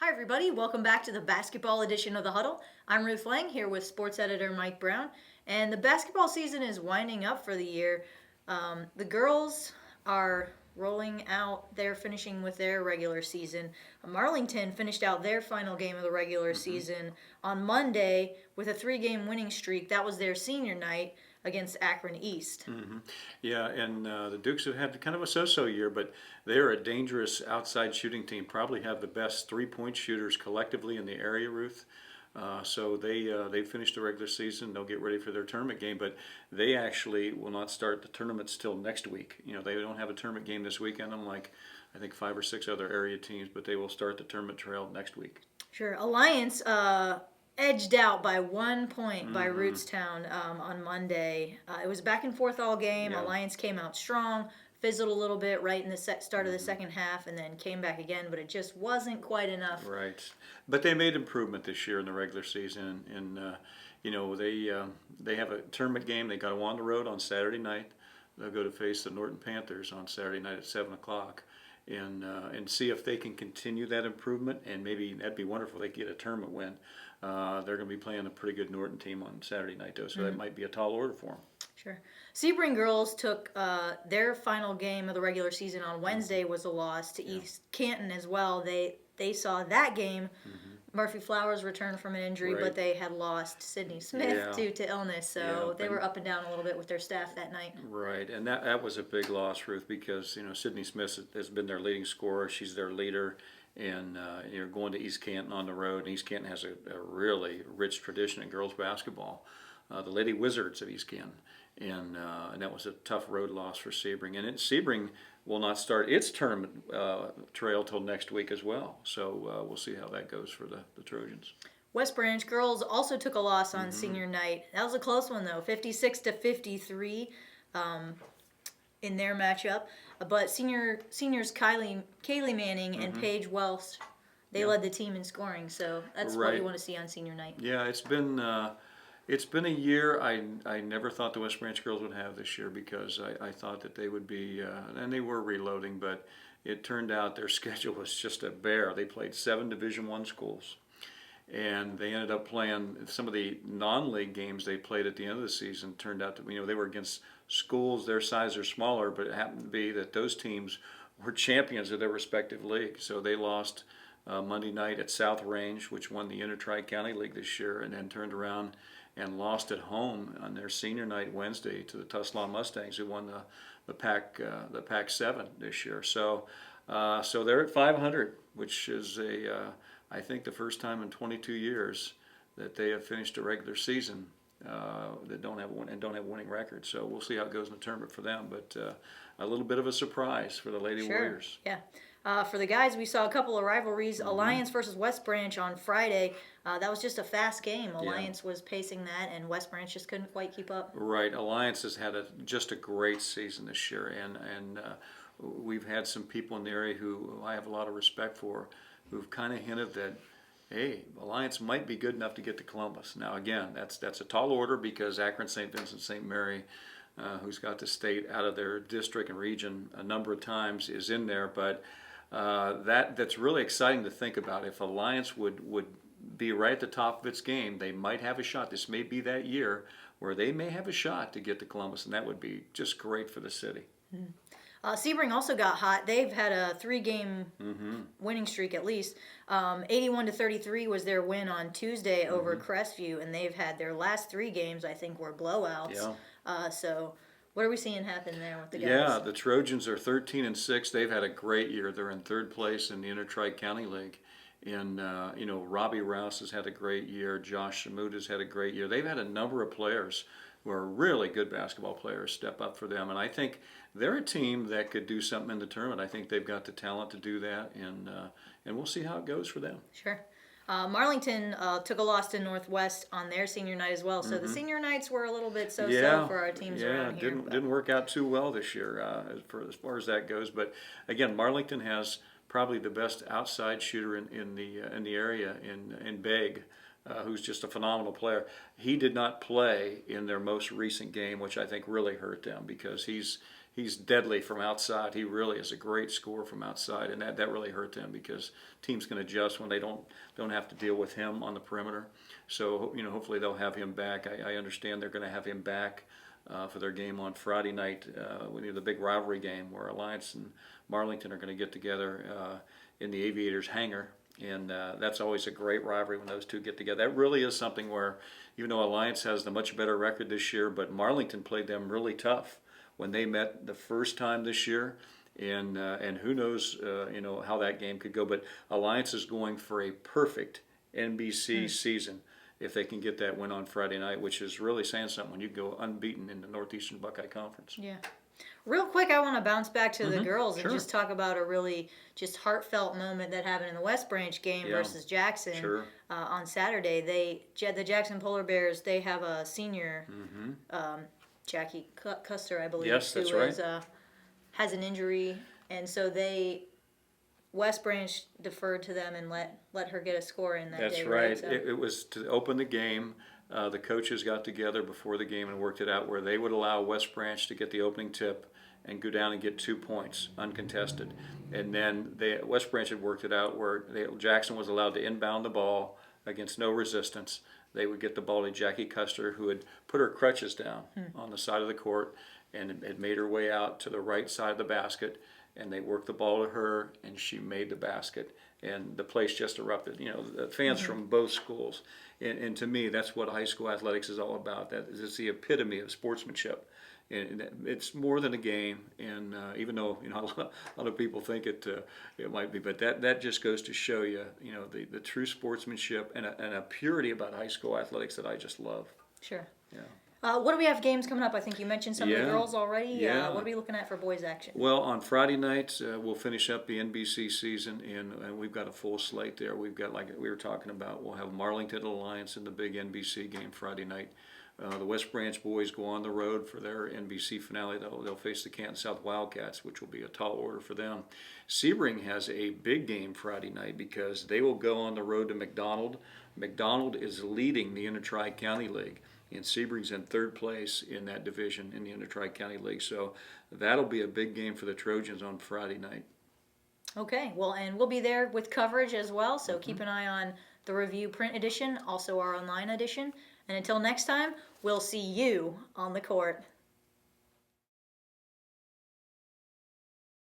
everybody. Welcome back to the basketball edition of the Huddle. I'm Ruth Lang here with sports editor Mike Brown, and the basketball season is winding up for the year. The girls are rolling out. They're finishing with their regular season. Marlington finished out their final game of the regular season on Monday with a 3-game winning streak. That was their senior night against Akron East. Yeah, and the Dukes have had kind of a so-so year, but they're a dangerous outside shooting team. Probably have the best three-point shooters collectively in the area, Ruth. So they finished the regular season. They'll get ready for their tournament game, but they actually will not start the tournaments till next week. You know, they don't have a tournament game this weekend, unlike I think 5 or 6 other area teams, but they will start the tournament trail next week. Sure. Alliance edged out by 1 point by Rootstown on Monday. It was back and forth all game. Yeah. Alliance came out strong, fizzled a little bit right in the start of the second half, and then came back again, but it just wasn't quite enough. Right, but they made improvement this year in the regular season, and you know they have a tournament game. They got to go on the road on Saturday night. They'll go to face the Norton Panthers on Saturday night at 7 o'clock, and see if they can continue that improvement. And maybe that'd be wonderful. They get a tournament win. They're going to be playing a pretty good Norton team on Saturday night, though, so that might be a tall order for them. Sure. Sebring girls took their final game of the regular season on Wednesday was a loss to East Canton as well. They saw that game. Murphy Flowers returned from an injury, Right. but they had lost Sydney Smith due to illness, so Yeah, they were up and down a little bit with their staff that night. Right, and that was a big loss, Ruth, because you know Sydney Smith has been their leading scorer. She's their leader, and you're going to East Canton on the road. And East Canton has a really rich tradition in girls basketball. The Lady Wizards of East Canton, and that was a tough road loss for Sebring. And Sebring will not start its tournament trail till next week as well. So we'll see how that goes for the Trojans. West Branch girls also took a loss on senior night. That was a close one though, 56-53 in their matchup. But seniors Kaylee Manning and Paige Welsh, they led the team in scoring. So that's what you want to see on senior night. Yeah, it's been a year I never thought the West Branch girls would have this year, because I thought that they would be, and they were reloading, but it turned out their schedule was just a bear. They played 7 Division I schools, and they ended up playing some of the non-league games they played at the end of the season. Turned out to, they were against schools their size or smaller, but it happened to be that those teams were champions of their respective leagues. So they lost Monday night at South Range, which won the Inter-Tri-County League this year, and then turned around and lost at home on their senior night Wednesday to the Tuslaw Mustangs, who won the Pac-7 this year. So they're at 500, which is I think the first time in 22 years that they have finished a regular season that don't have a winning record. So we'll see how it goes in the tournament for them. But a little bit of a surprise for the Lady Warriors. Yeah. For the guys, we saw a couple of rivalries. Alliance versus West Branch on Friday. That was just a fast game. Alliance was pacing that, and West Branch just couldn't quite keep up. Right. Alliance has had just a great season this year, and we've had some people in the area who I have a lot of respect for, who've kind of hinted that, hey, Alliance might be good enough to get to Columbus. Now, again, that's a tall order, because Akron St. Vincent St. Mary, who's got the state out of their district and region a number of times, is in there. But that's really exciting to think about. If Alliance would be right at the top of its game, they might have a shot. This may be that year where they may have a shot to get to Columbus, and that would be just great for the city. Sebring also got hot. They've had a 3-game winning streak at least. 81-33 was their win on Tuesday over Crestview, and they've had their last 3 games, I think, were blowouts. Yeah. So what are we seeing happen there with the guys? Yeah, the Trojans are 13-6. They've had a great year. They're in 3rd place in the Inter-Tri-County League. And, Robbie Rouse has had a great year. Josh Shamud has had a great year. They've had a number of players who are really good basketball players step up for them. And I think they're a team that could do something in the tournament. I think they've got the talent to do that, and we'll see how it goes for them. Sure. Marlington took a loss to Northwest on their senior night as well. So the senior nights were a little bit so-so for our teams around here. Didn't work out too well this year as far as that goes. But again, Marlington has probably the best outside shooter in the area in Begg, who's just a phenomenal player. He did not play in their most recent game, which I think really hurt them, because he's he's deadly from outside. He really is a great scorer from outside, and that really hurt them because teams can adjust when they don't have to deal with him on the perimeter. So hopefully they'll have him back. I understand they're going to have him back for their game on Friday night. We need the big rivalry game where Alliance and Marlington are going to get together in the Aviators hangar. And that's always a great rivalry when those two get together. That really is something where, even though Alliance has the much better record this year, but Marlington played them really tough when they met the first time this year. And who knows, how that game could go. But Alliance is going for a perfect NBC season if they can get that win on Friday night, which is really saying something when you go unbeaten in the Northeastern Buckeye Conference. Yeah. Real quick, I want to bounce back to the girls and Sure. just talk about a really just heartfelt moment that happened in the West Branch game versus Jackson Sure. On Saturday. The Jackson Polar Bears, they have a senior, Jackie Custer, I believe, Yes, that's who right. is, has an injury, and so West Branch deferred to them and let her get a score in that That's day. right. So, It was to open the game. The coaches got together before the game and worked it out where they would allow West Branch to get the opening tip and go down and get 2 points uncontested. And then West Branch had worked it out where Jackson was allowed to inbound the ball against no resistance. They would get the ball to Jackie Custer, who had put her crutches down on the side of the court and had made her way out to the right side of the basket. And they worked the ball to her, and she made the basket. And the place just erupted. The fans from both schools. And to me, that's what high school athletics is all about. It's the epitome of sportsmanship. And it's more than a game. And even though a lot of people think it might be, but that just goes to show you, the true sportsmanship and a purity about high school athletics that I just love. sure. Yeah. What do we have games coming up? I think you mentioned some of the girls already. Yeah. What are we looking at for boys action? Well, on Friday nights, we'll finish up the NBC season, and we've got a full slate there. We've got, like we were talking about, we'll have Marlington Alliance in the big NBC game Friday night. The West Branch boys go on the road for their NBC finale. They'll face the Canton South Wildcats, which will be a tall order for them. Sebring has a big game Friday night because they will go on the road to McDonald. McDonald is leading the Inter-Tri-County League. And Sebring's in third place in that division in the Inter-Tri-County League. So that'll be a big game for the Trojans on Friday night. Okay, well, and we'll be there with coverage as well, so keep an eye on the Review print edition, also our online edition. And until next time, we'll see you on the court.